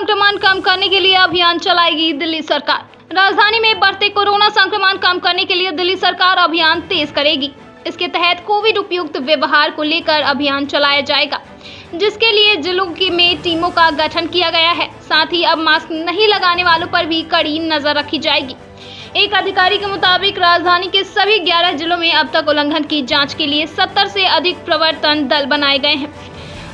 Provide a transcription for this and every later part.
संक्रमण कम करने के लिए अभियान चलाएगी दिल्ली सरकार। राजधानी में बढ़ते कोरोना संक्रमण कम करने के लिए दिल्ली सरकार अभियान तेज करेगी। इसके तहत कोविड उपयुक्त व्यवहार को लेकर अभियान चलाया जाएगा, जिसके लिए जिलों में टीमों का गठन किया गया है। साथ ही अब मास्क नहीं लगाने वालों पर भी कड़ी नजर रखी जाएगी। एक अधिकारी के मुताबिक राजधानी के सभी 11 जिलों में अब तक उल्लंघन की जांच के लिए 70 से अधिक प्रवर्तन दल बनाए गए हैं।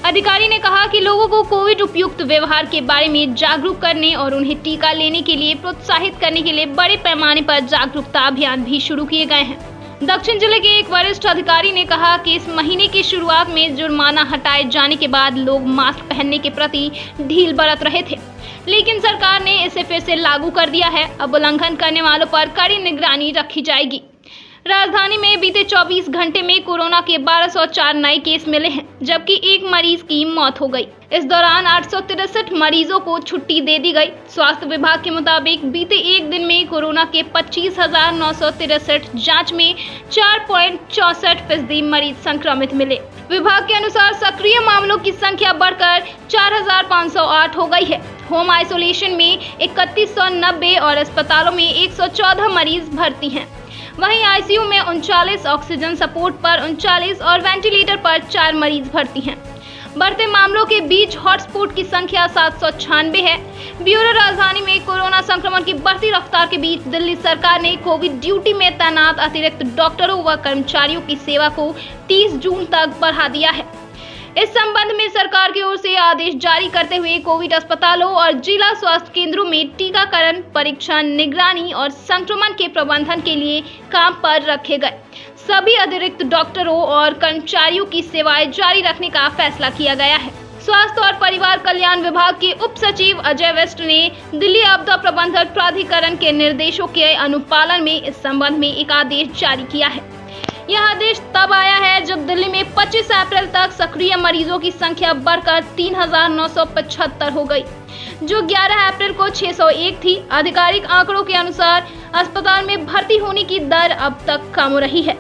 अधिकारी ने कहा कि लोगों को कोविड उपयुक्त व्यवहार के बारे में जागरूक करने और उन्हें टीका लेने के लिए प्रोत्साहित करने के लिए बड़े पैमाने पर जागरूकता अभियान भी शुरू किए गए हैं। दक्षिण जिले के एक वरिष्ठ अधिकारी ने कहा कि इस महीने की शुरुआत में जुर्माना हटाए जाने के बाद लोग मास्क पहनने के प्रति ढील बरत रहे थे, लेकिन सरकार ने इसे फिर से लागू कर दिया है। अब उल्लंघन करने वालों पर कड़ी निगरानी रखी जाएगी। राजधानी में बीते 24 घंटे में कोरोना के 1204 नए केस मिले हैं, जबकि एक मरीज की मौत हो गई। इस दौरान 863 मरीजों को छुट्टी दे दी गई। स्वास्थ्य विभाग के मुताबिक बीते एक दिन में कोरोना के 25,963 जांच में 4.64% मरीज संक्रमित मिले। विभाग के अनुसार सक्रिय मामलों की संख्या बढ़कर 4,508 हो गई है। होम आइसोलेशन में 3190 और अस्पतालों में 114 मरीज भर्ती हैं। वहीं आईसीयू में 39, ऑक्सीजन सपोर्ट पर 39 और वेंटिलेटर पर 4 मरीज भर्ती हैं। बढ़ते मामलों के बीच हॉटस्पॉट की संख्या 796 है। ब्यूरो राजधानी में कोरोना संक्रमण की बढ़ती रफ्तार के बीच दिल्ली सरकार ने कोविड ड्यूटी में तैनात अतिरिक्त डॉक्टरों व कर्मचारियों की सेवा को 30 जून तक बढ़ा दिया है। इस संबंध में सरकार की ओर से आदेश जारी करते हुए कोविड अस्पतालों और जिला स्वास्थ्य केंद्रों में टीकाकरण, परीक्षण, निगरानी और संक्रमण के प्रबंधन के लिए काम पर रखे गए सभी अतिरिक्त डॉक्टरों और कर्मचारियों की सेवाएं जारी रखने का फैसला किया गया है। स्वास्थ्य और परिवार कल्याण विभाग के उप सचिव अजय वेस्ट ने दिल्ली आपदा प्रबंधन प्राधिकरण के निर्देशों के अनुपालन में इस संबंध में एक आदेश जारी किया है। यह आदेश तब आया है जब दिल्ली में 25 अप्रैल तक सक्रिय मरीजों की संख्या बढ़कर 3,975 हो गई, जो 11 अप्रैल को 601 थी। आधिकारिक आंकड़ों के अनुसार अस्पताल में भर्ती होने की दर अब तक कम रही है,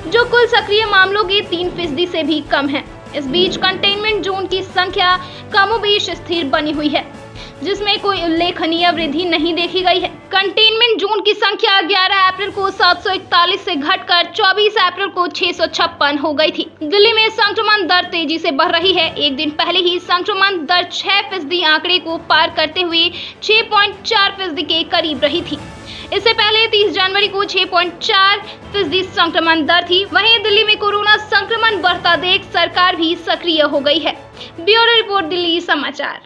जो कुल सक्रिय मामलों के 3% से भी कम है। इस बीच कंटेनमेंट जोन की संख्या कमोबेश स्थिर बनी हुई है, जिसमें कोई उल्लेखनीय वृद्धि नहीं देखी गई है। कंटेनमेंट जोन की संख्या 11 अप्रैल को 741 से घटकर 24 अप्रैल को 656 हो गई थी। दिल्ली में संक्रमण दर तेजी से बढ़ रही है। एक दिन पहले ही संक्रमण दर 6% आंकड़े को पार करते हुए 6.4% के करीब रही थी। इससे पहले 30 जनवरी को 6.4% संक्रमण दर थी। वहीं दिल्ली में कोरोना संक्रमण बढ़ता देख सरकार भी सक्रिय हो गई है। ब्यूरो रिपोर्ट, दिल्ली समाचार।